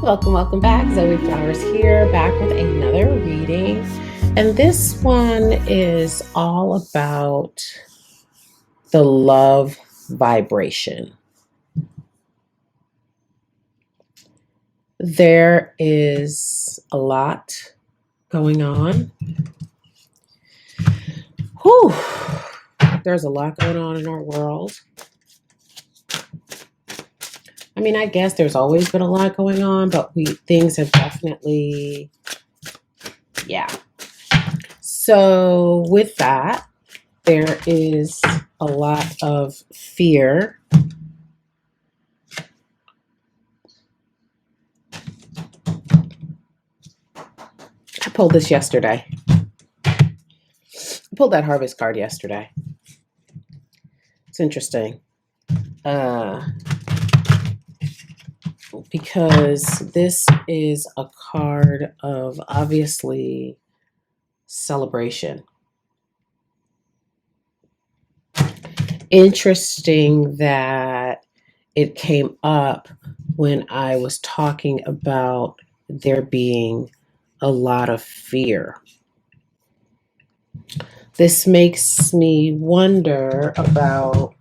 Welcome back. Zoe Flowers here, back with another reading. And this one is all about the love vibration. There is a lot going on. Whew. There's a lot going on in our world. I mean, I guess there's always been a lot going on, but things have definitely, yeah. So with that, there is a lot of fear. I pulled this yesterday. I pulled that harvest card yesterday. It's interesting. Because this is a card of obviously celebration. Interesting that it came up when I was talking about there being a lot of fear. This makes me wonder about,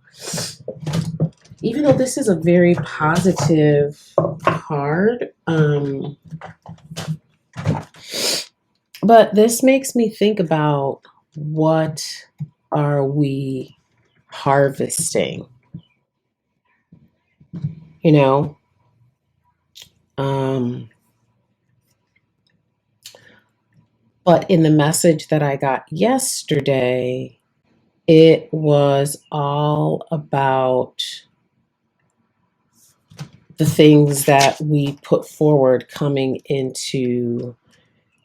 even though this is a very positive card, but this makes me think about, what are we harvesting? You know? But in the message that I got yesterday, it was all about the things that we put forward coming into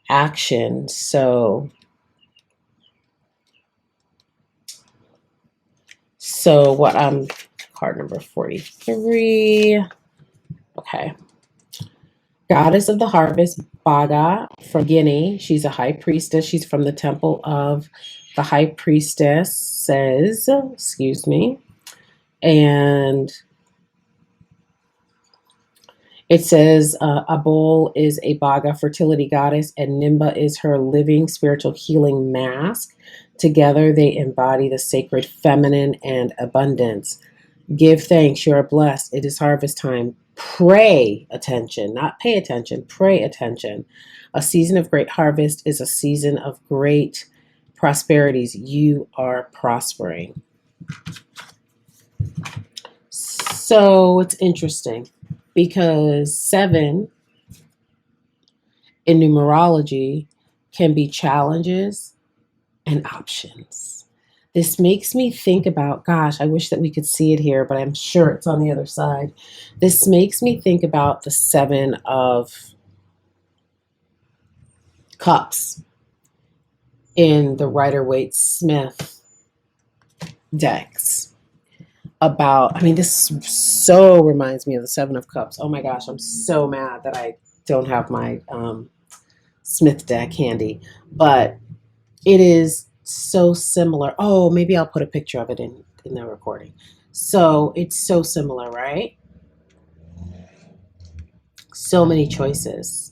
action. So what I'm, card number 43. Okay. Goddess of the harvest, Baga from Guinea. She's a high priestess. She's from the temple of the high priestess, says, excuse me. And it says Abol is a Baga fertility goddess, and Nimba is her living spiritual healing mask. Together, they embody the sacred feminine and abundance. Give thanks, you are blessed. It is harvest time. Pray attention, not pay attention, pray attention. A season of great harvest is a season of great prosperities. You are prospering. So it's interesting because 7 in numerology can be challenges and options. This makes me think about, gosh, I wish that we could see it here, but I'm sure it's on the other side. This makes me think about the 7 of Cups in the Rider-Waite-Smith decks. This so reminds me of the 7 of Cups. Oh my gosh, I'm so mad that I don't have my Smith deck handy. But it is so similar. Oh, maybe I'll put a picture of it in the recording. So it's so similar, right? So many choices.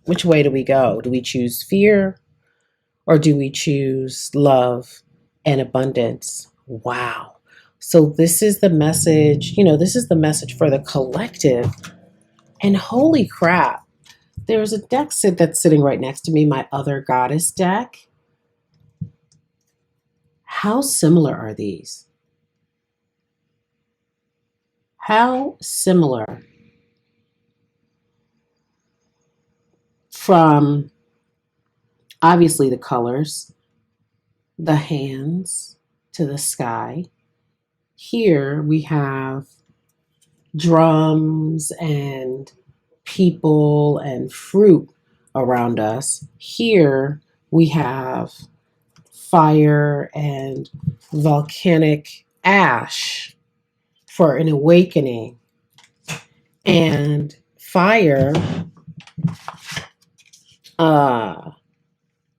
Which way do we go? Do we choose fear or do we choose love and abundance? Wow. So this is the message, this is the message for the collective. And holy crap. There's a deck that's sitting right next to me, my other goddess deck. How similar are these? How similar? From obviously the colors, the hands to the sky. Here we have drums and people and fruit around us. Here we have fire and volcanic ash for an awakening. And fire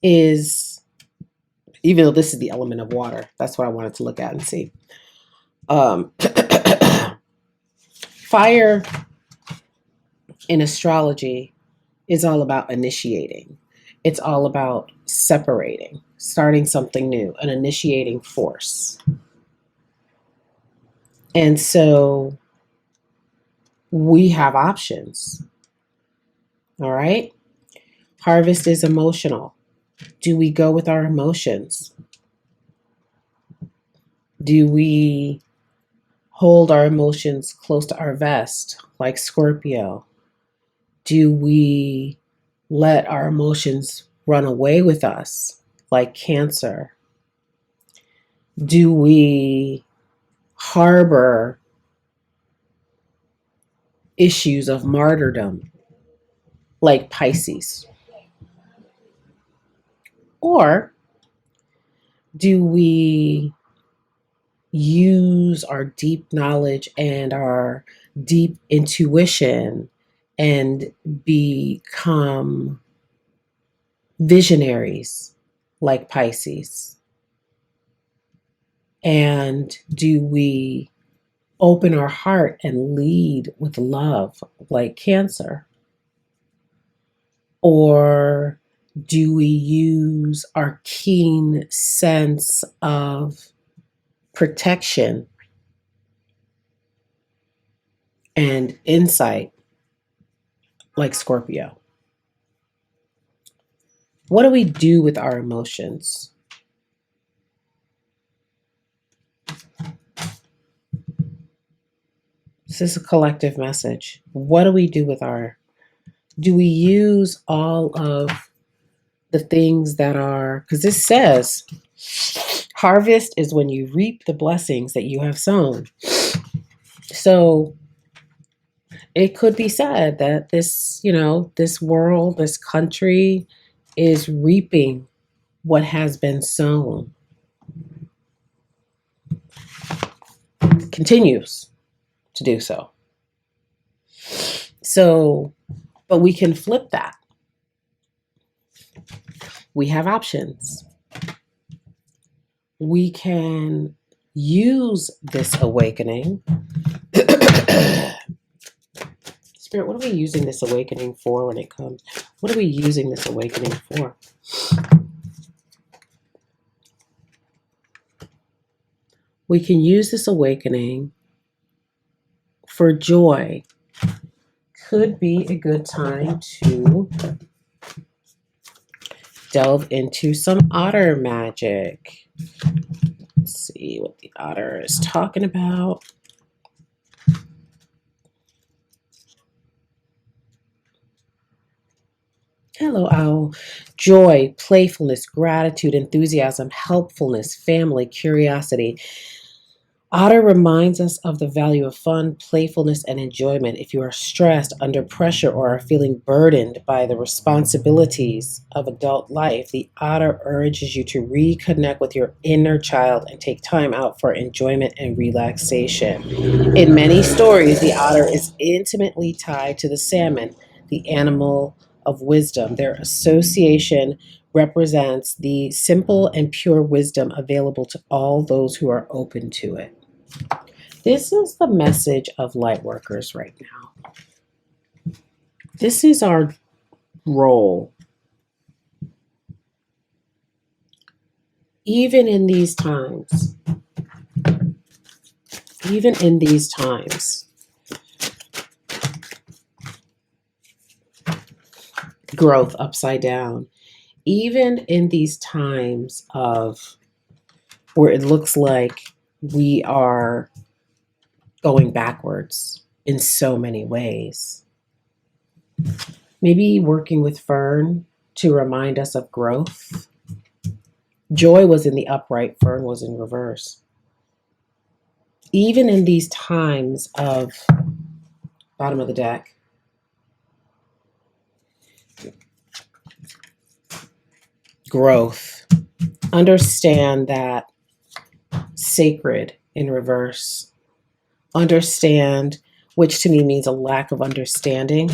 is, even though this is the element of water, that's what I wanted to look at and see. Fire in astrology is all about initiating. It's all about separating, starting something new, an initiating force. And so we have options. All right. Harvest is emotional. Do we go with our emotions? Do we hold our emotions close to our vest, like Scorpio? Do we let our emotions run away with us, like Cancer? Do we harbor issues of martyrdom, like Pisces? Or do we use our deep knowledge and our deep intuition and become visionaries like Pisces? And do we open our heart and lead with love like Cancer? Or do we use our keen sense of protection and insight like Scorpio? What do we do with our emotions? This is a collective message. What do we do with do we use all of the things that are, because this says harvest is when you reap the blessings that you have sown. So it could be said that this world, this country is reaping what has been sown, continues to do so. So, but we can flip that. We have options. We can use this awakening. Spirit, what are we using this awakening for when it comes? What are we using this awakening for? We can use this awakening for joy. Could be a good time to delve into some otter magic. Let's see what the otter is talking about. Hello, owl. Joy, playfulness, gratitude, enthusiasm, helpfulness, family, curiosity. Otter reminds us of the value of fun, playfulness, and enjoyment. If you are stressed, under pressure, or are feeling burdened by the responsibilities of adult life, the otter urges you to reconnect with your inner child and take time out for enjoyment and relaxation. In many stories, the otter is intimately tied to the salmon, the animal of wisdom. Their association represents the simple and pure wisdom available to all those who are open to it. This is the message of Lightworkers right now. This is our role. Even in these times, growth upside down, even in these times of where it looks like we are going backwards in so many ways. Maybe working with Fern to remind us of growth. Joy was in the upright, Fern was in reverse. Even in these times of bottom of the deck, growth, understand that sacred in reverse. Understand, which to me means a lack of understanding.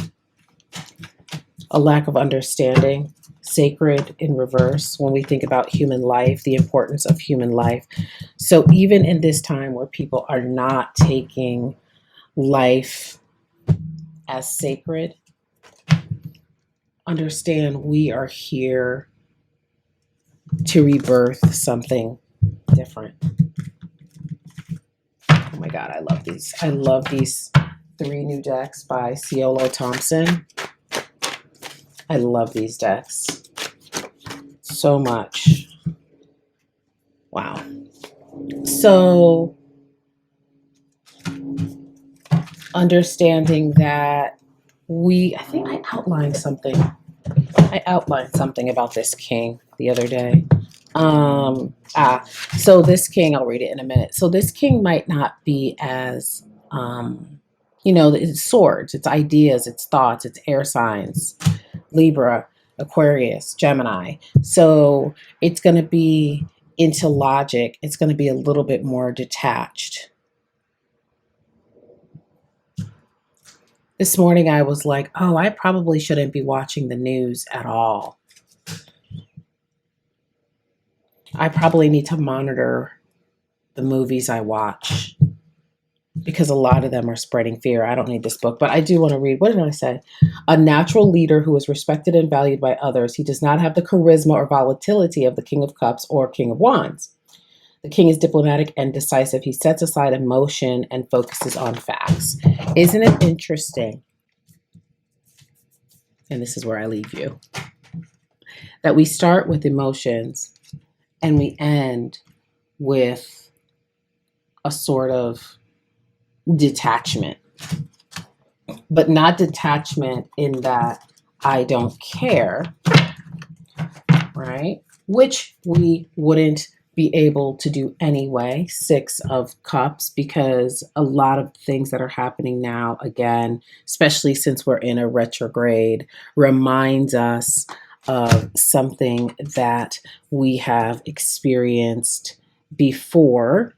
A lack of understanding. Sacred in reverse when we think about human life, the importance of human life. So even in this time where people are not taking life as sacred, understand we are here to rebirth something different. Oh my God, I love these. I love these 3 new decks by Ciolo Thompson. I love these decks so much. Wow. So, understanding that I think I outlined something. I outlined something about this king the other day. So this king, I'll read it in a minute. So this king might not be as, it's swords, it's ideas, it's thoughts, it's air signs, Libra, Aquarius, Gemini. So it's going to be into logic. It's going to be a little bit more detached. This morning I was like, oh, I probably shouldn't be watching the news at all. I probably need to monitor the movies I watch because a lot of them are spreading fear. I don't need this book, but I do want to read. What did I say? A natural leader who is respected and valued by others. He does not have the charisma or volatility of the King of Cups or King of Wands. The king is diplomatic and decisive. He sets aside emotion and focuses on facts. Isn't it interesting? And this is where I leave you. That we start with emotions and we end with a sort of detachment. But not detachment in that I don't care, right? Which we wouldn't be able to do anyway, 6 of Cups, because a lot of things that are happening now, again, especially since we're in a retrograde, reminds us of something that we have experienced before,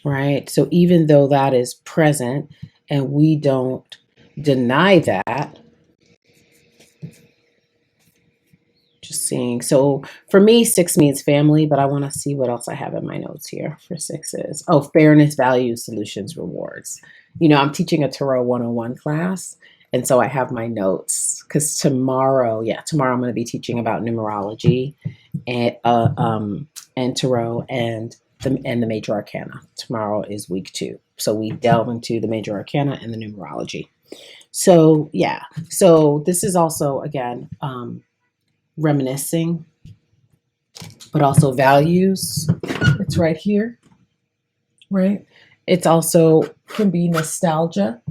right? So even though that is present and we don't deny that, just seeing. So for me, 6 means family, but I want to see what else I have in my notes here for 6s. Oh, fairness, values, solutions, rewards. I'm teaching a Tarot 101 class. And so I have my notes because tomorrow I'm going to be teaching about numerology and Tarot and the major arcana. Tomorrow is week 2. So we delve into the major arcana and the numerology. So yeah. So this is also, again, reminiscing, but also values. It's right here, right? It's also can be nostalgia.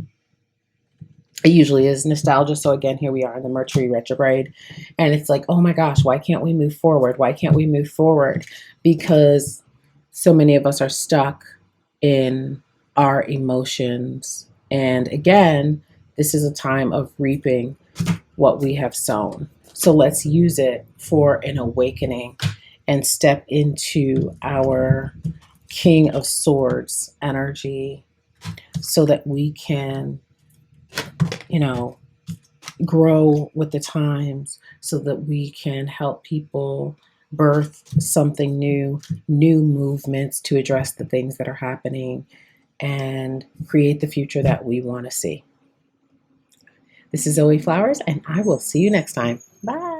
It usually is nostalgia. So again, here we are in the Mercury retrograde, and it's like, oh my gosh, why can't we move forward? Why can't we move forward? Because so many of us are stuck in our emotions. And again, this is a time of reaping what we have sown. So let's use it for an awakening and step into our King of Swords energy so that we can, grow with the times, so that we can help people birth something new movements to address the things that are happening and create the future that we want to see. This is Zoe Flowers, and I will see you next time. Bye.